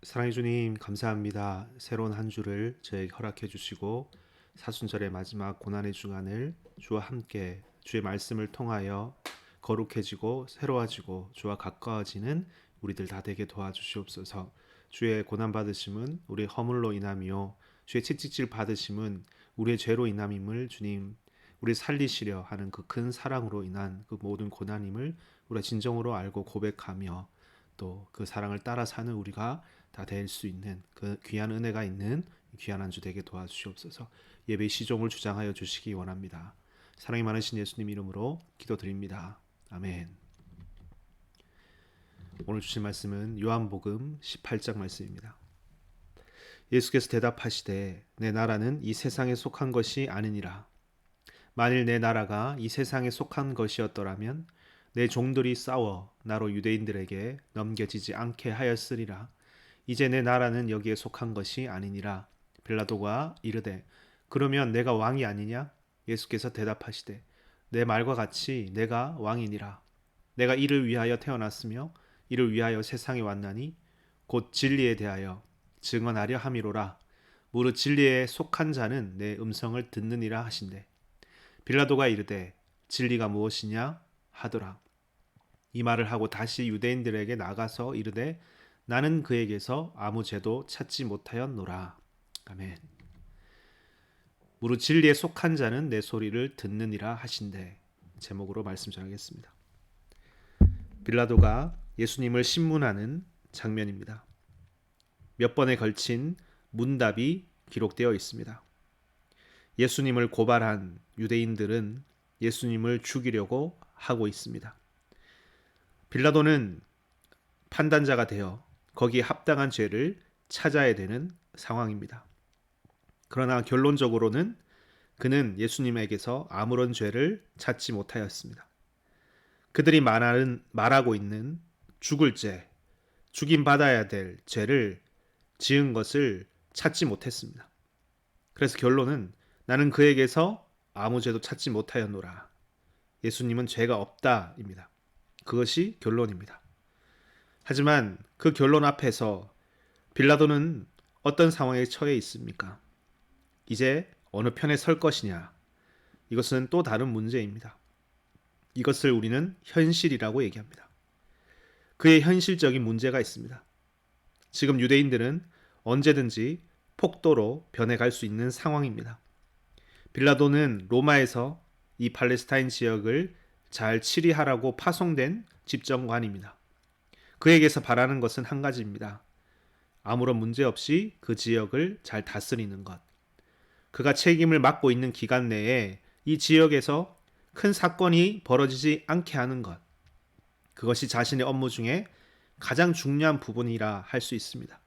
사랑해 주님 감사합니다. 새로운 한 주를 저에게 허락해 주시고 사순절의 마지막 고난의 주간을 주와 함께 주의 말씀을 통하여 거룩해지고 새로워지고 주와 가까워지는 우리들 다 되게 도와주시옵소서. 주의 고난 받으심은 우리의 허물로 인함이요 주의 채찍질 받으심은 우리의 죄로 인함임을 주님 우리 살리시려 하는 그 큰 사랑으로 인한 그 모든 고난임을 우리가 진정으로 알고 고백하며 또 그 사랑을 따라 사는 우리가 다 될 수 있는 그 귀한 은혜가 있는 귀한 한 주 되게 도와주시옵소서. 예배 시종을 주장하여 주시기 원합니다. 사랑이 많으신 예수님 이름으로 기도드립니다. 아멘. 오늘 주신 말씀은 요한복음 18장 말씀입니다. 예수께서 대답하시되 내 나라는 이 세상에 속한 것이 아니니라. 만일 내 나라가 이 세상에 속한 것이었더라면 내 종들이 싸워 나로 유대인들에게 넘겨지지 않게 하였으리라. 이제 내 나라는 여기에 속한 것이 아니니라. 빌라도가 이르되 그러면 내가 왕이 아니냐? 예수께서 대답하시되 내 말과 같이 내가 왕이니라. 내가 이를 위하여 태어났으며 이를 위하여 세상에 왔나니 곧 진리에 대하여 증언하려 함이로라. 무릇 진리에 속한 자는 내 음성을 듣느니라 하신대. 빌라도가 이르되 진리가 무엇이냐 하더라. 이 말을 하고 다시 유대인들에게 나가서 이르되 나는 그에게서 아무 죄도 찾지 못하였노라. 아멘. 무릇 진리에 속한 자는 내 소리를 듣느니라 하신대. 제목으로 말씀 전하겠습니다. 빌라도가 예수님을 신문하는 장면입니다. 몇 번에 걸친 문답이 기록되어 있습니다. 예수님을 고발한 유대인들은 예수님을 죽이려고 하고 있습니다. 빌라도는 판단자가 되어 거기에 합당한 죄를 찾아야 되는 상황입니다. 그러나 결론적으로는 그는 예수님에게서 아무런 죄를 찾지 못하였습니다. 그들이 말하고 있는 죽을 죄, 죽임받아야 될 죄를 지은 것을 찾지 못했습니다. 그래서 결론은 나는 그에게서 아무 죄도 찾지 못하였노라. 예수님은 죄가 없다입니다. 그것이 결론입니다. 하지만 그 결론 앞에서 빌라도는 어떤 상황에 처해 있습니까? 이제 어느 편에 설 것이냐? 이것은 또 다른 문제입니다. 이것을 우리는 현실이라고 얘기합니다. 그의 현실적인 문제가 있습니다. 지금 유대인들은 언제든지 폭도로 변해갈 수 있는 상황입니다. 빌라도는 로마에서 이 팔레스타인 지역을 잘 치리하라고 파송된 집정관입니다. 그에게서 바라는 것은 한 가지입니다. 아무런 문제 없이 그 지역을 잘 다스리는 것. 그가 책임을 맡고 있는 기간 내에 이 지역에서 큰 사건이 벌어지지 않게 하는 것. 그것이 자신의 업무 중에 가장 중요한 부분이라 할 수 있습니다.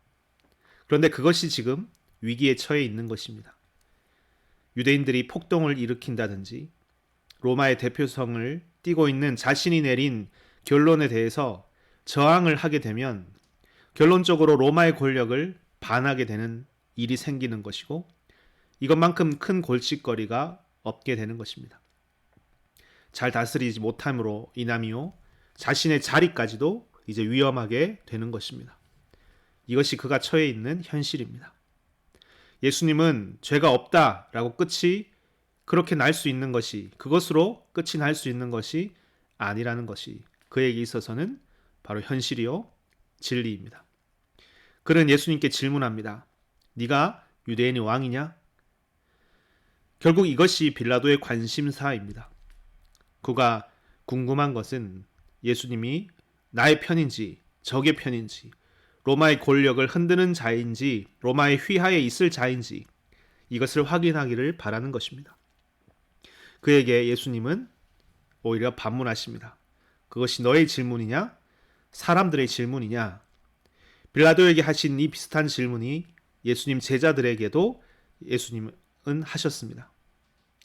그런데 그것이 지금 위기에 처해 있는 것입니다. 유대인들이 폭동을 일으킨다든지 로마의 대표성을 띠고 있는 자신이 내린 결론에 대해서 저항을 하게 되면 결론적으로 로마의 권력을 반하게 되는 일이 생기는 것이고 이것만큼 큰 골칫거리가 없게 되는 것입니다. 잘 다스리지 못함으로 인함이요 자신의 자리까지도 이제 위험하게 되는 것입니다. 이것이 그가 처해 있는 현실입니다. 예수님은 죄가 없다라고 끝이 그렇게 날 수 있는 것이 그것으로 끝이 날 수 있는 것이 아니라는 것이 그에게 있어서는 바로 현실이요 진리입니다. 그는 예수님께 질문합니다. 네가 유대인의 왕이냐? 결국 이것이 빌라도의 관심사입니다. 그가 궁금한 것은 예수님이 나의 편인지 적의 편인지 로마의 권력을 흔드는 자인지 로마의 휘하에 있을 자인지 이것을 확인하기를 바라는 것입니다. 그에게 예수님은 오히려 반문하십니다. 그것이 너의 질문이냐? 사람들의 질문이냐? 빌라도에게 하신 이 비슷한 질문이 예수님 제자들에게도 예수님은 하셨습니다.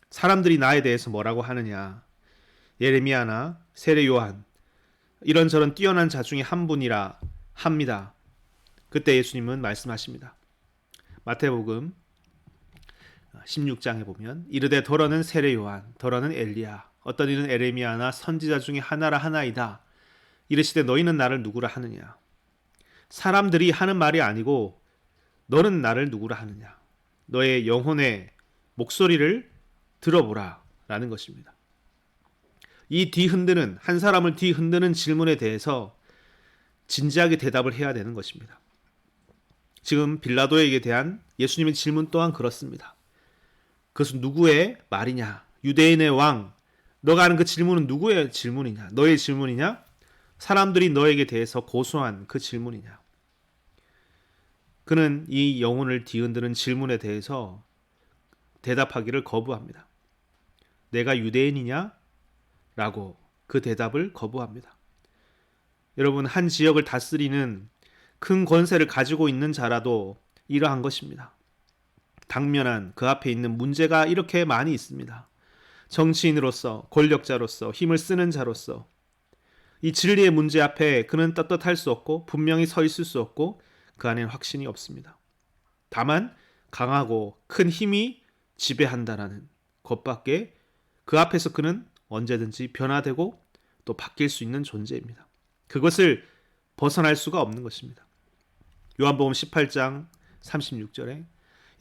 사람들이 나에 대해서 뭐라고 하느냐? 예레미야나 세례 요한 이런저런 뛰어난 자 중에 한 분이라 합니다. 그때 예수님은 말씀하십니다. 마태복음 16장에 보면 이르되 더러는 세례 요한 더러는 엘리야 어떤 이는 에레미야나 선지자 중에 하나라 하나이다. 이르시되 너희는 나를 누구라 하느냐? 사람들이 하는 말이 아니고 너는 나를 누구라 하느냐. 너의 영혼의 목소리를 들어보라 라는 것입니다. 이 뒤흔드는 한 사람을 뒤흔드는 질문에 대해서 진지하게 대답을 해야 되는 것입니다. 지금 빌라도에게 대한 예수님의 질문 또한 그렇습니다. 그것은 누구의 말이냐? 유대인의 왕. 너가 하는 그 질문은 누구의 질문이냐? 너의 질문이냐? 사람들이 너에게 대해서 고소한 그 질문이냐? 그는 이 영혼을 뒤흔드는 질문에 대해서 대답하기를 거부합니다. 내가 유대인이냐? 라고 그 대답을 거부합니다. 여러분, 한 지역을 다스리는 큰 권세를 가지고 있는 자라도 이러한 것입니다. 당면한 그 앞에 있는 문제가 이렇게 많이 있습니다. 정치인으로서, 권력자로서, 힘을 쓰는 자로서 이 진리의 문제 앞에 그는 떳떳할 수 없고 분명히 서 있을 수 없고 그 안에는 확신이 없습니다. 다만 강하고 큰 힘이 지배한다라는 것밖에 그 앞에서 그는 언제든지 변화되고 또 바뀔 수 있는 존재입니다. 그것을 벗어날 수가 없는 것입니다. 요한복음 18장 36절에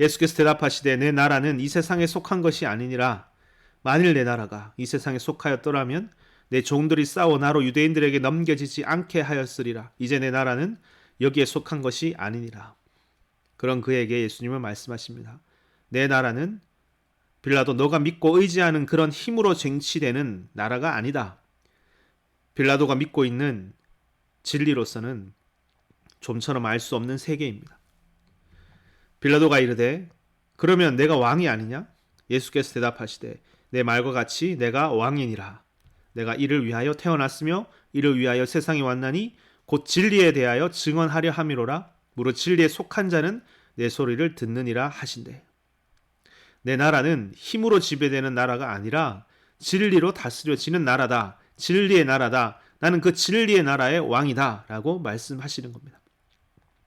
예수께서 대답하시되 내 나라는 이 세상에 속한 것이 아니니라. 만일 내 나라가 이 세상에 속하였더라면 내 종들이 싸워 나로 유대인들에게 넘겨지지 않게 하였으리라. 이제 내 나라는 여기에 속한 것이 아니니라. 그런 그에게 예수님은 말씀하십니다. 내 나라는 빌라도 너가 믿고 의지하는 그런 힘으로 쟁취되는 나라가 아니다. 빌라도가 믿고 있는 진리로서는 좀처럼 알 수 없는 세계입니다. 빌라도가 이르되 그러면 내가 왕이 아니냐? 예수께서 대답하시되 내 말과 같이 내가 왕이니라. 내가 이를 위하여 태어났으며 이를 위하여 세상에 왔나니 곧 진리에 대하여 증언하려 함이로라. 무릇 진리에 속한 자는 내 소리를 듣느니라 하신대. 내 나라는 힘으로 지배되는 나라가 아니라 진리로 다스려지는 나라다. 진리의 나라다. 나는 그 진리의 나라의 왕이다 라고 말씀하시는 겁니다.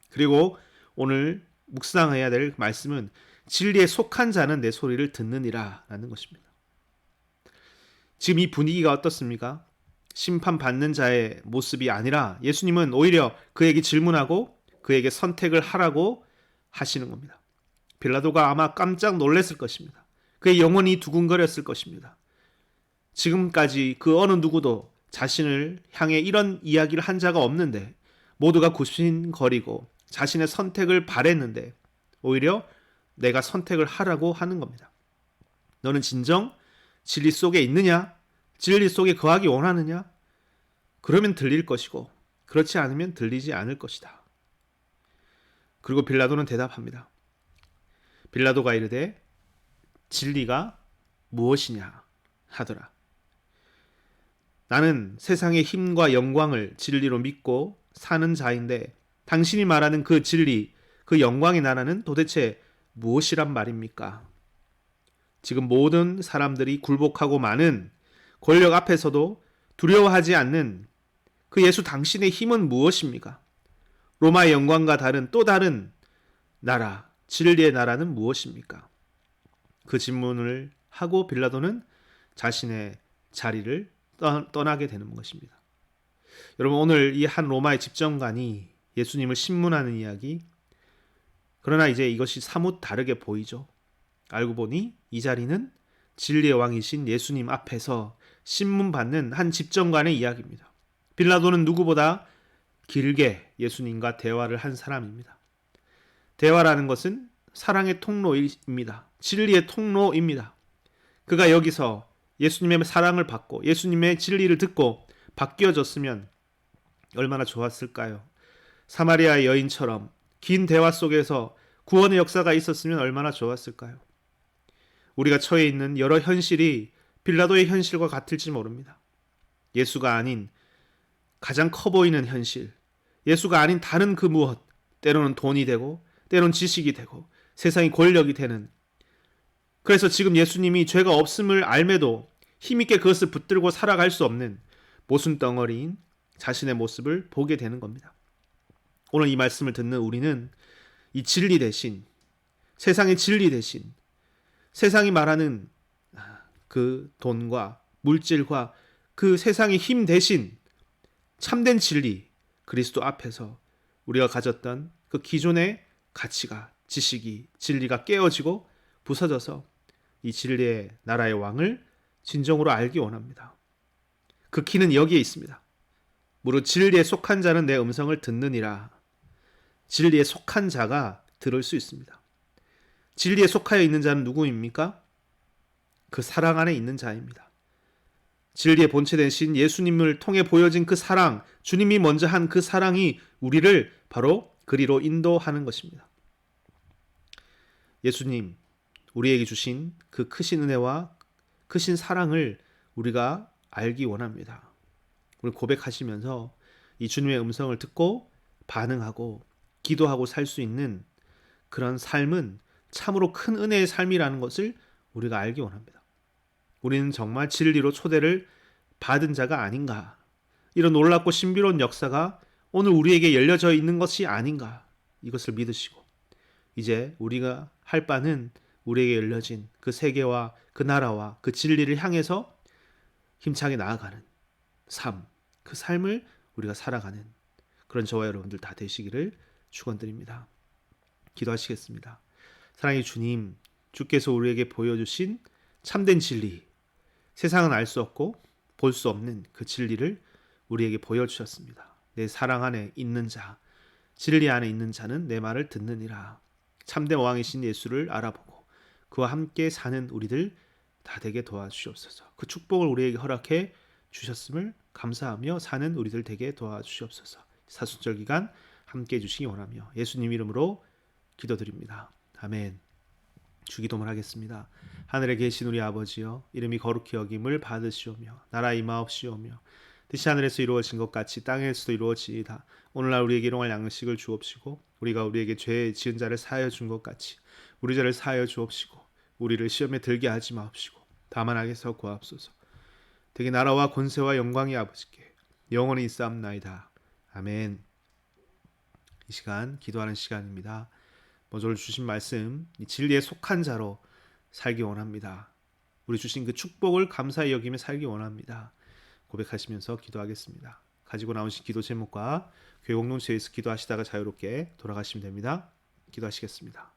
그리고 오늘 묵상해야 될 말씀은 진리에 속한 자는 내 소리를 듣느니라 라는 것입니다. 지금 이 분위기가 어떻습니까? 심판받는 자의 모습이 아니라 예수님은 오히려 그에게 질문하고 그에게 선택을 하라고 하시는 겁니다. 빌라도가 아마 깜짝 놀랐을 것입니다. 그의 영혼이 두근거렸을 것입니다. 지금까지 그 어느 누구도 자신을 향해 이런 이야기를 한 자가 없는데 모두가 굽신거리고 자신의 선택을 바랬는데 오히려 내가 선택을 하라고 하는 겁니다. 너는 진정 진리 속에 있느냐? 진리 속에 거하기 원하느냐? 그러면 들릴 것이고 그렇지 않으면 들리지 않을 것이다. 그리고 빌라도는 대답합니다. 빌라도가 이르되 진리가 무엇이냐 하더라. 나는 세상의 힘과 영광을 진리로 믿고 사는 자인데 당신이 말하는 그 진리, 그 영광의 나라는 도대체 무엇이란 말입니까? 지금 모든 사람들이 굴복하고 많은 권력 앞에서도 두려워하지 않는 그 예수 당신의 힘은 무엇입니까? 로마의 영광과 다른 또 다른 나라, 진리의 나라는 무엇입니까? 그 질문을 하고 빌라도는 자신의 자리를 떠나게 되는 것입니다. 여러분, 오늘 이 한 로마의 집정관이 예수님을 신문하는 이야기, 그러나 이제 이것이 사뭇 다르게 보이죠. 알고 보니 이 자리는 진리의 왕이신 예수님 앞에서 신문받는 한 집정관의 이야기입니다. 빌라도는 누구보다 길게 예수님과 대화를 한 사람입니다. 대화라는 것은 사랑의 통로입니다. 진리의 통로입니다. 그가 여기서 예수님의 사랑을 받고 예수님의 진리를 듣고 바뀌어졌으면 얼마나 좋았을까요? 사마리아의 여인처럼 긴 대화 속에서 구원의 역사가 있었으면 얼마나 좋았을까요? 우리가 처해 있는 여러 현실이 빌라도의 현실과 같을지 모릅니다. 예수가 아닌 가장 커 보이는 현실, 예수가 아닌 다른 그 무엇, 때로는 돈이 되고 때로는 지식이 되고 세상이 권력이 되는, 그래서 지금 예수님이 죄가 없음을 알매도 힘있게 그것을 붙들고 살아갈 수 없는 모순덩어리인 자신의 모습을 보게 되는 겁니다. 오늘 이 말씀을 듣는 우리는 이 진리 대신, 세상의 진리 대신, 세상이 말하는 그 돈과 물질과 그 세상의 힘 대신 참된 진리, 그리스도 앞에서 우리가 가졌던 그 기존의 가치가, 지식이, 진리가 깨어지고 부서져서 이 진리의 나라의 왕을 진정으로 알기 원합니다. 그 키는 여기에 있습니다. 무릇 진리에 속한 자는 내 음성을 듣느니라. 진리에 속한 자가 들을 수 있습니다. 진리에 속하여 있는 자는 누구입니까? 그 사랑 안에 있는 자입니다. 진리의 본체된 신 예수님을 통해 보여진 그 사랑, 주님이 먼저 한 그 사랑이 우리를 바로 그리로 인도하는 것입니다. 예수님, 우리에게 주신 그 크신 은혜와 크신 사랑을 우리가 알기 원합니다. 오늘 고백하시면서 이 주님의 음성을 듣고 반응하고 기도하고 살 수 있는 그런 삶은 참으로 큰 은혜의 삶이라는 것을 우리가 알기 원합니다. 우리는 정말 진리로 초대를 받은 자가 아닌가? 이런 놀랍고 신비로운 역사가 오늘 우리에게 열려져 있는 것이 아닌가? 이것을 믿으시고 이제 우리가 할 바는 우리에게 열려진 그 세계와 그 나라와 그 진리를 향해서 힘차게 나아가는 삶, 그 삶을 우리가 살아가는 그런 저와 여러분들 다 되시기를 축원드립니다. 기도하시겠습니다. 사랑의 주님, 주께서 우리에게 보여주신 참된 진리, 세상은 알 수 없고 볼 수 없는 그 진리를 우리에게 보여주셨습니다. 내 사랑 안에 있는 자, 진리 안에 있는 자는 내 말을 듣느니라. 참된 왕이신 예수를 알아보고 그와 함께 사는 우리들 다 되게 도와주시옵소서. 그 축복을 우리에게 허락해 주셨음을 감사하며 사는 우리들 되게 도와주시옵소서. 사순절 기간 함께 해주시기 원하며 예수님 이름으로 기도드립니다. 아멘. 주기도문 하겠습니다. 하늘에 계신 우리 아버지여, 이름이 거룩히 여김을 받으시오며 나라 임하옵시오며 뜻이 하늘에서 이루어진 것 같이 땅에서도 이루어지이다. 오늘날 우리에게 일용할 양식을 주옵시고 우리가 우리에게 죄 지은 자를 사하여 준 것 같이 우리 죄를 사하여 주옵시고 우리를 시험에 들게 하지 마옵시고 다만 악에서 구하옵소서. 되게 나라와 권세와 영광이 아버지께 영원히 있사옵나이다. 아멘. 이 시간 기도하는 시간입니다. 먼저 주신 말씀, 이 진리에 속한 자로 살기 원합니다. 우리 주신 그 축복을 감사히 여기며 살기 원합니다. 고백하시면서 기도하겠습니다. 가지고 나오신 기도 제목과 교회 공동체에서 기도하시다가 자유롭게 돌아가시면 됩니다. 기도하시겠습니다.